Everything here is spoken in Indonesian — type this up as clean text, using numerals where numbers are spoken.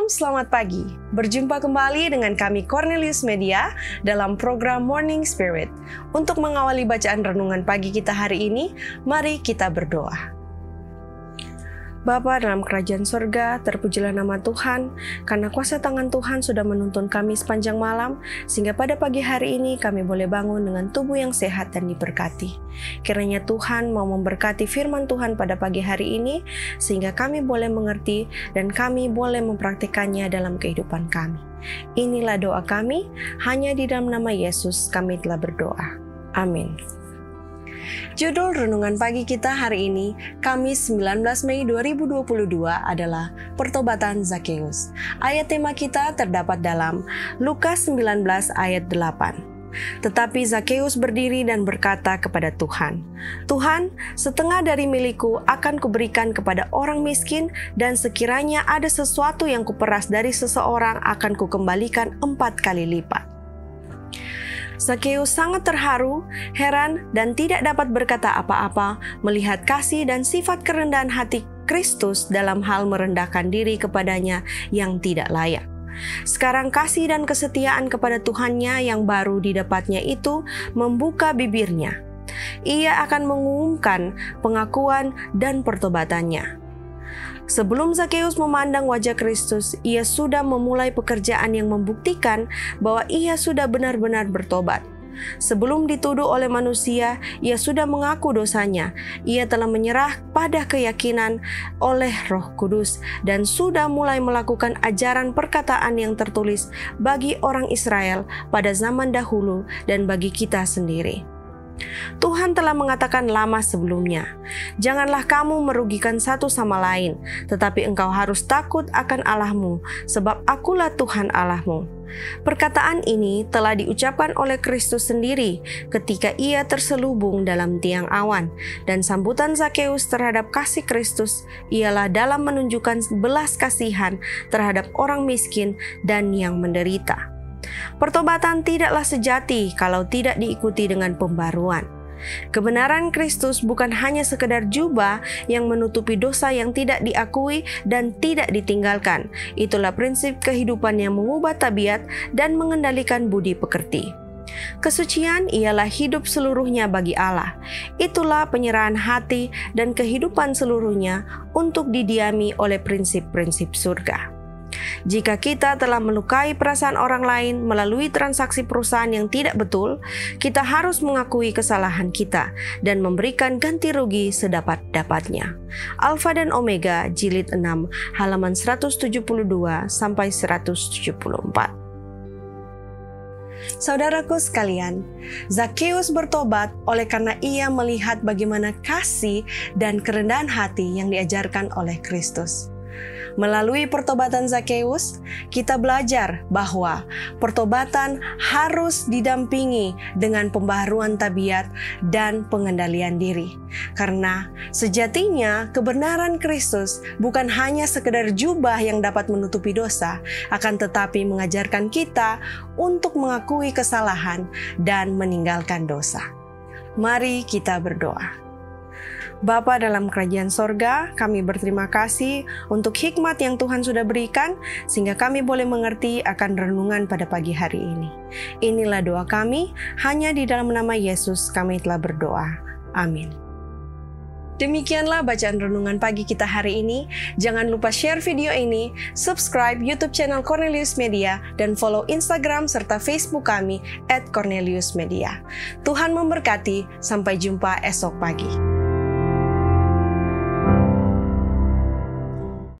Shalom, selamat pagi. Berjumpa kembali dengan kami Cornelius Media dalam program Morning Spirit. Untuk mengawali bacaan renungan pagi kita hari ini, mari kita berdoa. Bapa dalam kerajaan sorga, terpujilah nama Tuhan, karena kuasa tangan Tuhan sudah menuntun kami sepanjang malam, sehingga pada pagi hari ini kami boleh bangun dengan tubuh yang sehat dan diberkati. Kiranya Tuhan mau memberkati firman Tuhan pada pagi hari ini, sehingga kami boleh mengerti dan kami boleh mempraktikannya dalam kehidupan kami. Inilah doa kami, hanya di dalam nama Yesus kami telah berdoa. Amin. Judul renungan pagi kita hari ini, Kamis 19 Mei 2022 adalah Pertobatan Zakheus. Ayat tema kita terdapat dalam Lukas 19 ayat 8. Tetapi Zakheus berdiri dan berkata kepada Tuhan, "Tuhan, setengah dari milikku akan kuberikan kepada orang miskin, dan sekiranya ada sesuatu yang kuperas dari seseorang akan kukembalikan 4 kali lipat." Zakheus sangat terharu, heran, dan tidak dapat berkata apa-apa melihat kasih dan sifat kerendahan hati Kristus dalam hal merendahkan diri kepadanya yang tidak layak. Sekarang kasih dan kesetiaan kepada Tuhannya yang baru didapatnya itu membuka bibirnya. Ia akan mengumumkan pengakuan dan pertobatannya. Sebelum Zakheus memandang wajah Kristus, ia sudah memulai pekerjaan yang membuktikan bahwa ia sudah benar-benar bertobat. Sebelum dituduh oleh manusia, ia sudah mengaku dosanya. Ia telah menyerah pada keyakinan oleh Roh Kudus dan sudah mulai melakukan ajaran perkataan yang tertulis bagi orang Israel pada zaman dahulu dan bagi kita sendiri. Tuhan telah mengatakan lama sebelumnya, "Janganlah kamu merugikan satu sama lain, tetapi engkau harus takut akan Allahmu, sebab akulah Tuhan Allahmu." Perkataan ini telah diucapkan oleh Kristus sendiri ketika ia terselubung dalam tiang awan, dan sambutan Zakheus terhadap kasih Kristus ialah dalam menunjukkan belas kasihan terhadap orang miskin dan yang menderita. Pertobatan tidaklah sejati kalau tidak diikuti dengan pembaruan. Kebenaran Kristus bukan hanya sekedar jubah yang menutupi dosa yang tidak diakui dan tidak ditinggalkan. Itulah prinsip kehidupan yang mengubah tabiat dan mengendalikan budi pekerti. Kesucian ialah hidup seluruhnya bagi Allah. Itulah penyerahan hati dan kehidupan seluruhnya untuk didiami oleh prinsip-prinsip surga. Jika kita telah melukai perasaan orang lain melalui transaksi perusahaan yang tidak betul, kita harus mengakui kesalahan kita dan memberikan ganti rugi sedapat-dapatnya. Alfa dan Omega, jilid 6, halaman 172 sampai 174. Saudaraku sekalian, Zakheus bertobat oleh karena ia melihat bagaimana kasih dan kerendahan hati yang diajarkan oleh Kristus. Melalui pertobatan Zakheus, kita belajar bahwa pertobatan harus didampingi dengan pembaharuan tabiat dan pengendalian diri. Karena sejatinya kebenaran Kristus bukan hanya sekedar jubah yang dapat menutupi dosa, akan tetapi mengajarkan kita untuk mengakui kesalahan dan meninggalkan dosa. Mari kita berdoa. Bapa dalam kerajaan sorga, kami berterima kasih untuk hikmat yang Tuhan sudah berikan, sehingga kami boleh mengerti akan renungan pada pagi hari ini. Inilah doa kami, hanya di dalam nama Yesus kami telah berdoa. Amin. Demikianlah bacaan renungan pagi kita hari ini. Jangan lupa share video ini, subscribe YouTube channel Cornelius Media, dan follow Instagram serta Facebook kami @CorneliusMedia. Tuhan memberkati, sampai jumpa esok pagi.